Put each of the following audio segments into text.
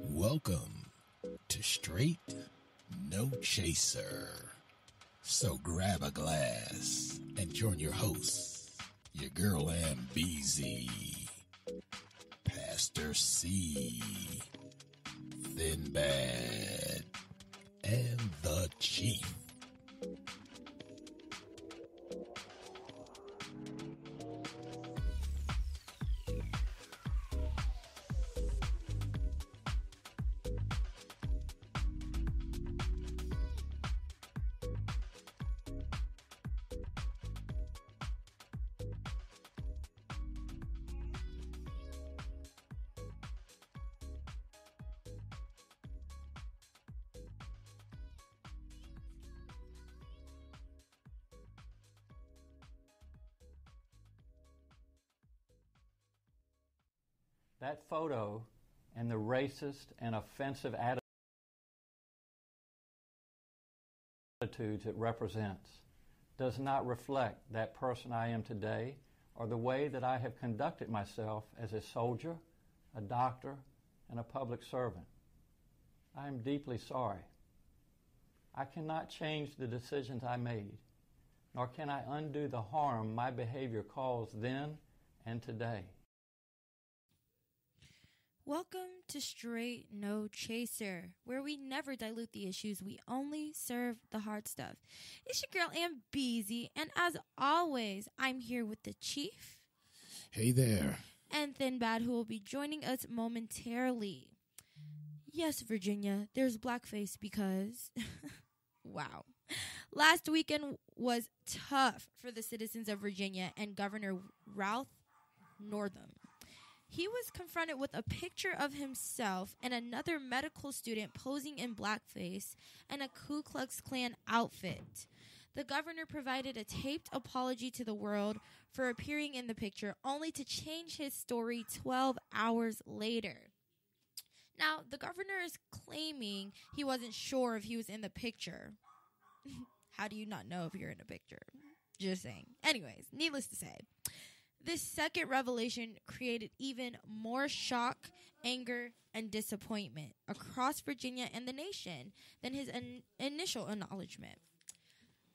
Welcome to Straight No Chaser. So grab a glass and join your hosts, your girl Ann BZ, Pastor C, Thin Bad, and the Chief. That photo and the racist and offensive attitudes it represents does not reflect that person I am today or the way that I have conducted myself as a soldier, a doctor, and a public servant. I am deeply sorry. I cannot change the decisions I made, nor can I undo the harm my behavior caused then and today. Welcome to Straight No Chaser, where we never dilute the issues, we only serve the hard stuff. It's your girl, Ann Beezy, and as always, I'm here with the Chief. Hey there. And Thin Bad, who will be joining us momentarily. Yes, Virginia, there's Blackface because, wow. Last weekend was tough for the citizens of Virginia and Governor Ralph Northam. He was confronted with a picture of himself and another medical student posing in blackface and a Ku Klux Klan outfit. The governor provided a taped apology to the world for appearing in the picture, only to change his story 12 hours later. Now, the governor is claiming he wasn't sure if he was in the picture. How do you not know if you're in a picture? Just saying. Anyways, needless to say, this second revelation created even more shock, anger, and disappointment across Virginia and the nation than his initial acknowledgement.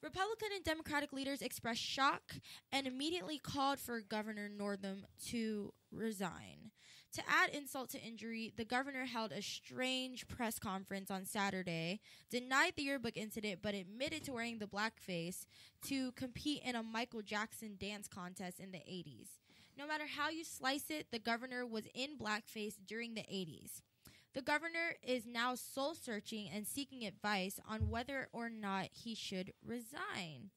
Republican and Democratic leaders expressed shock and immediately called for Governor Northam to resign. To add insult to injury, the governor held a strange press conference on Saturday, denied the yearbook incident, but admitted to wearing the blackface to compete in a Michael Jackson dance contest in the 80s. No matter how you slice it, the governor was in blackface during the 80s. The governor is now soul-searching and seeking advice on whether or not he should resign.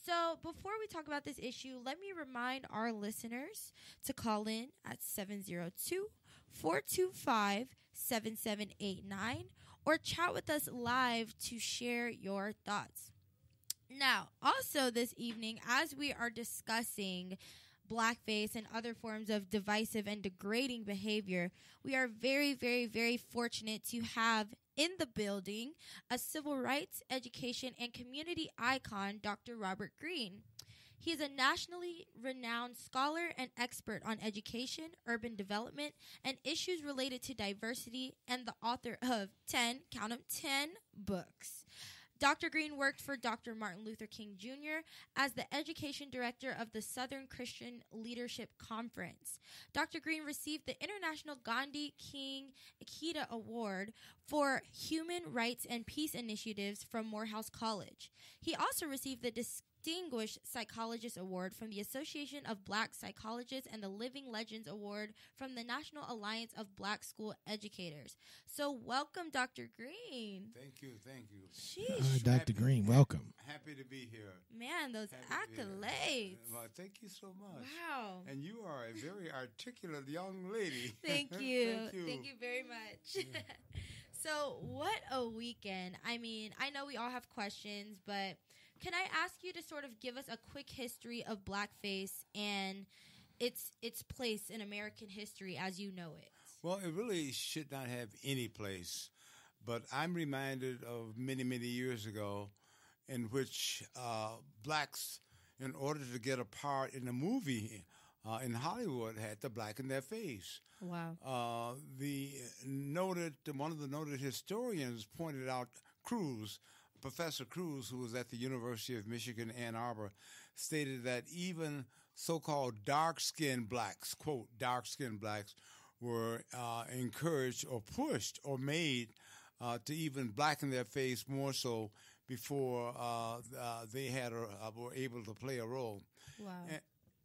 So before we talk about this issue, let me remind our listeners to call in at 702-425-7789 or chat with us live to share your thoughts. Now, also this evening, as we are discussing blackface and other forms of divisive and degrading behavior, we are very, very, very fortunate to have in the building a civil rights, education, and community icon, Dr. Robert Greene. He is a nationally renowned scholar and expert on education, urban development, and issues related to diversity, and the author of 10 books. Dr. Greene worked for Dr. Martin Luther King Jr. as the education director of the Southern Christian Leadership Conference. Dr. Greene received the International Gandhi King Ikeda Award for Human Rights and Peace Initiatives from Morehouse College. He also received the Distinguished Psychologist Award from the Association of Black Psychologists and the Living Legends Award from the National Alliance of Black School Educators. So welcome, Dr. Greene. Thank you. Sheesh. Dr. Greene, welcome. Happy to be here. Man, those accolades. Well, thank you so much. Wow. And you are a very articulate young lady. Thank you. Thank you. Thank you very much. Yeah. So what a weekend. I mean, I know we all have questions, but can I ask you to sort of give us a quick history of blackface and its place in American history as you know it? Well, it really should not have any place. But I'm reminded of many, many years ago in which blacks in order to get a part in a movie in Hollywood had to blacken their face. Wow. One of the noted historians pointed out Professor Cruz, who was at the University of Michigan, Ann Arbor, stated that even so-called dark-skinned blacks, quote, dark-skinned blacks, were encouraged or pushed or made to even blacken their face more so before they were able to play a role. Wow.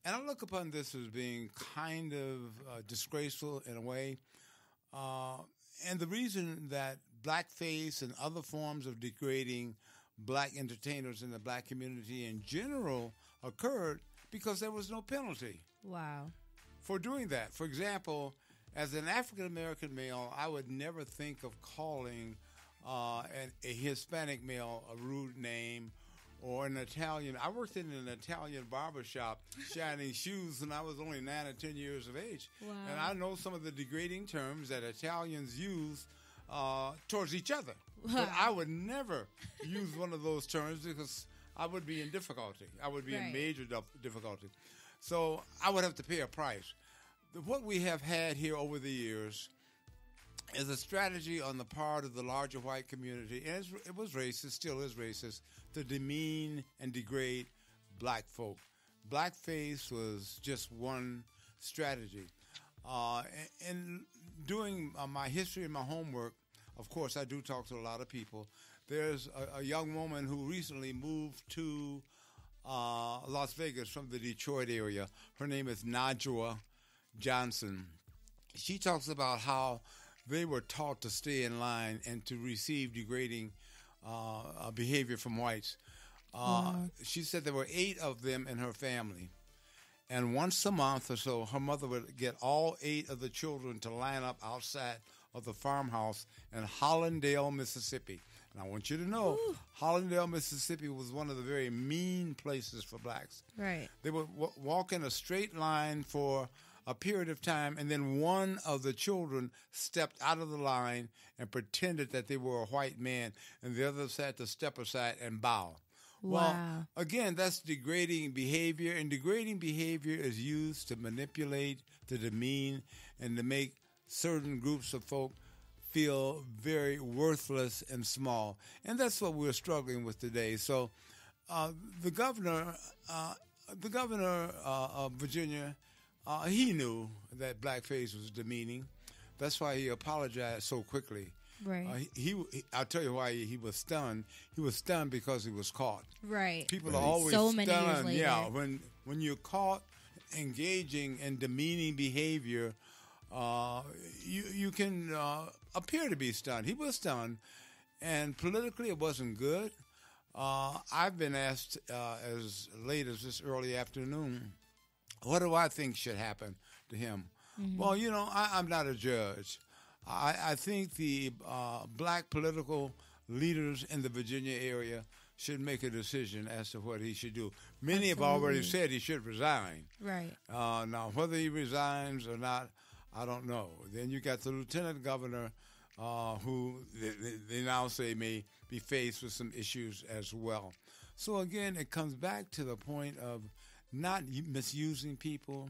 And I look upon this as being kind of disgraceful in a way. And the reason that blackface and other forms of degrading black entertainers in the black community in general occurred because there was no penalty. Wow. For doing that. For example, as an African-American male, I would never think of calling a Hispanic male a rude name, or an Italian. I worked in an Italian barbershop shining shoes when I was only 9 or 10 years of age. Wow. And I know some of the degrading terms that Italians use towards each other. But I would never use one of those terms because I would be in difficulty. I would be in major difficulty. So I would have to pay a price. What we have had here over the years is a strategy on the part of the larger white community, and it was racist, still is racist, to demean and degrade black folk. Blackface was just one strategy. And doing my history and my homework, of course, I do talk to a lot of people. There's a young woman who recently moved to Las Vegas from the Detroit area. Her name is Najwa Johnson. She talks about how they were taught to stay in line and to receive degrading behavior from whites. She said there were 8 of them in her family. And once a month or so, her mother would get all 8 of the children to line up outside of the farmhouse in Hollandale, Mississippi. And I want you to know, Hollandale, Mississippi was one of the very mean places for blacks. Right. They would walk in a straight line for a period of time, and then one of the children stepped out of the line and pretended that they were a white man, and the others had to step aside and bow. Wow. Well, again, that's degrading behavior, and degrading behavior is used to manipulate, to demean, and to make certain groups of folk feel very worthless and small. And that's what we're struggling with today. So the governor of Virginia, he knew that blackface was demeaning. That's why he apologized so quickly. Right. I'll tell you why he was stunned. He was stunned because he was caught. Right. People are always so stunned. many years later. Yeah, when you're caught engaging in demeaning behavior, you can appear to be stunned. He was stunned, and politically it wasn't good. I've been asked as late as this early afternoon, what do I think should happen to him? Mm-hmm. Well, I'm not a judge. I think the black political leaders in the Virginia area should make a decision as to what he should do. Many have already said he should resign. Right. Now, whether he resigns or not, I don't know. Then you got the lieutenant governor, who they now say may be faced with some issues as well. So again, it comes back to the point of not misusing people,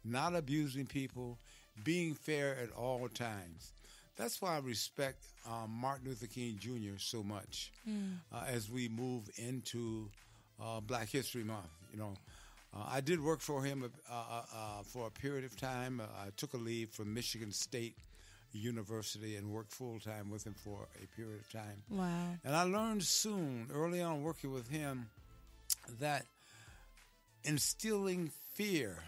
not abusing people, being fair at all times. That's why I respect Martin Luther King Jr. so much as we move into Black History Month. I did work for him for a period of time. I took a leave from Michigan State University and worked full-time with him for a period of time. Wow. And I learned early on working with him, that instilling fear,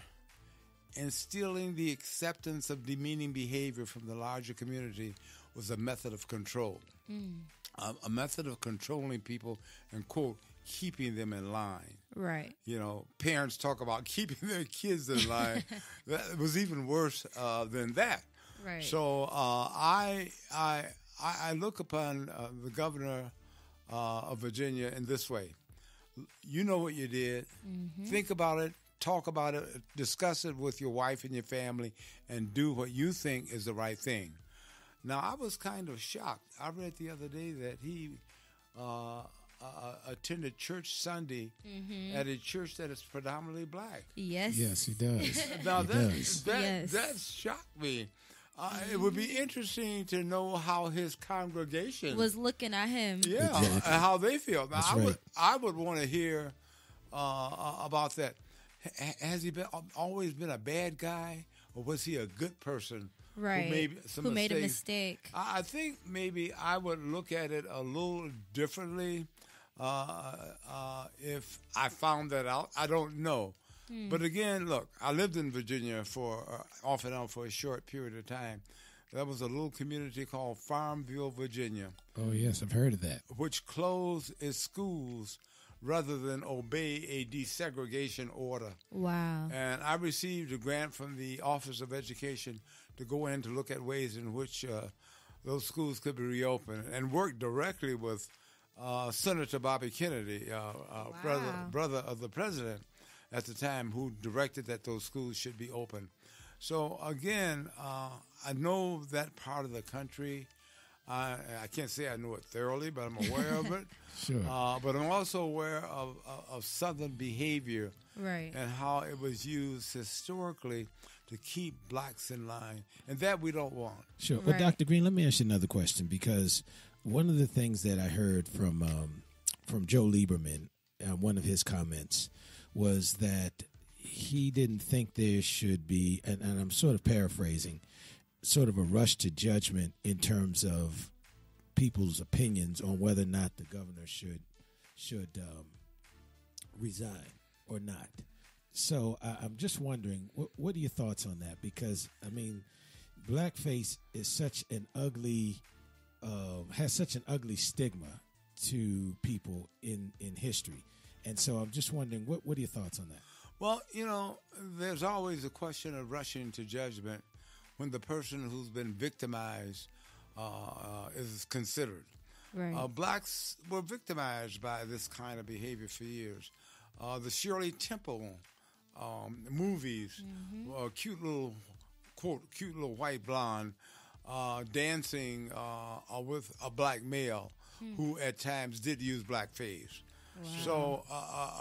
instilling the acceptance of demeaning behavior from the larger community was a method of control, a method of controlling people and, quote, keeping them in line. Right. Parents talk about keeping their kids in line. That was even worse than that. Right. So I look upon the governor of Virginia in this way. You know what you did. Mm-hmm. Think about it. Talk about it. Discuss it with your wife and your family, and do what you think is the right thing. Now, I was kind of shocked. I read the other day that he attended church Sunday at a church that is predominantly black. Yes. Yes, he does. Now Yes. that shocked me. It would be interesting to know how his congregation Was looking at him. yeah, Exactly. how they feel. Now, That's right. I would want to hear about that. Has he always been a bad guy, or was he a good person? Right. Who made some Who made a mistakes? mistake. I think maybe I would look at it a little differently if I found that out. I don't know. But again, look, I lived in Virginia for off and on for a short period of time. There was a little community called Farmville, Virginia, Oh, yes, I've heard of that. which closed its schools rather than obey a desegregation order. Wow. And I received a grant from the Office of Education to go in to look at ways in which those schools could be reopened, and work directly with Senator Bobby Kennedy, brother of the president at the time, who directed that those schools should be open. So again, I know that part of the country. I can't say I know it thoroughly, but I'm aware of it. Sure. But I'm also aware of Southern behavior Right. and how it was used historically to keep blacks in line, and that we don't want. Sure. Well, Right. Dr. Green, let me ask you another question, because one of the things that I heard from Joe Lieberman, one of his comments, was that he didn't think there should be, and I'm sort of paraphrasing, sort of a rush to judgment in terms of people's opinions on whether or not the governor should resign or not. So I'm just wondering, what are your thoughts on that? Because I mean, blackface is such an ugly, has such an ugly stigma to people in history, and so I'm just wondering, what are your thoughts on that? Well, you know, there's always a question of rushing to judgment when the person who's been victimized is considered. Right. Blacks were victimized by this kind of behavior for years. The Shirley Temple movies, cute little, quote, cute little white blonde dancing with a black male who at times did use blackface. Wow. So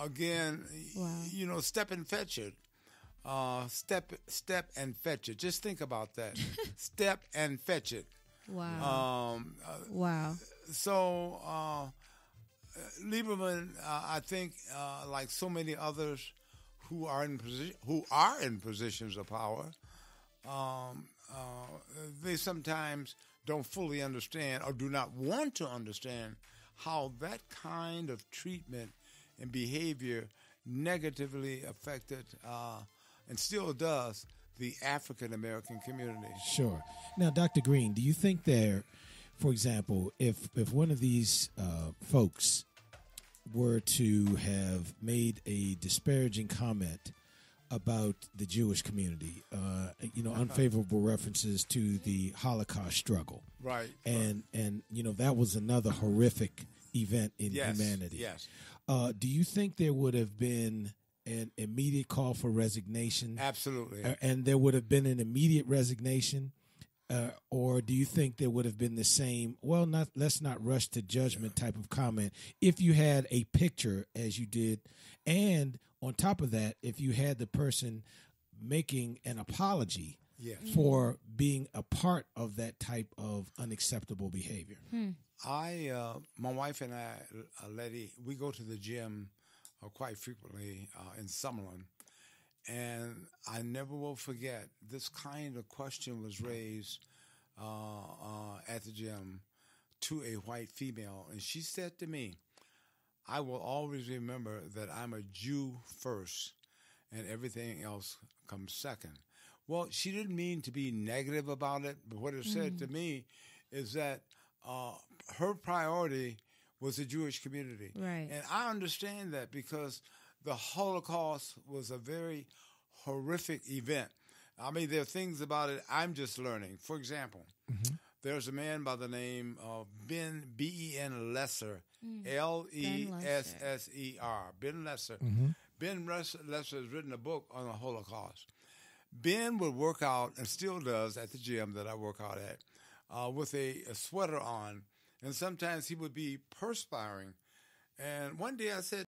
again, Wow. you know, step and fetch it. Step and fetch it. Just think about that. Step and fetch it. Wow. Wow. So Lieberman, I think, like so many others who are in positions of power, they sometimes don't fully understand or do not want to understand how that kind of treatment and behavior negatively affected and still does the African American community. Sure. Now, Dr. Green, do you think there, for example, if one of these folks were to have made a disparaging comment about the Jewish community, unfavorable references to the Holocaust struggle, Right. and that was another horrific event in Yes, humanity. yes. Do you think there would have been an immediate call for resignation? Absolutely. And there would have been an immediate resignation? Or do you think there would have been the same, let's not rush to judgment type of comment if you had a picture as you did? And on top of that, if you had the person making an apology Yes. for being a part of that type of unacceptable behavior? My wife and I, Letty, we go to the gym quite frequently in Summerlin, and I never will forget this kind of question was raised at the gym to a white female, and she said to me, "I will always remember that I'm a Jew first, and everything else comes second." Well, she didn't mean to be negative about it, but what it said to me is that her priority was the Jewish community. Right. And I understand that because the Holocaust was a very horrific event. I mean, there are things about it I'm just learning. For example, there's a man by the name of B-E-N Lesser, L-E-S-S-E-R, Ben Lesser. Ben Lesser has written a book on the Holocaust. Ben would work out, and still does at the gym that I work out at, with a sweater on, and sometimes he would be perspiring, And one day I said,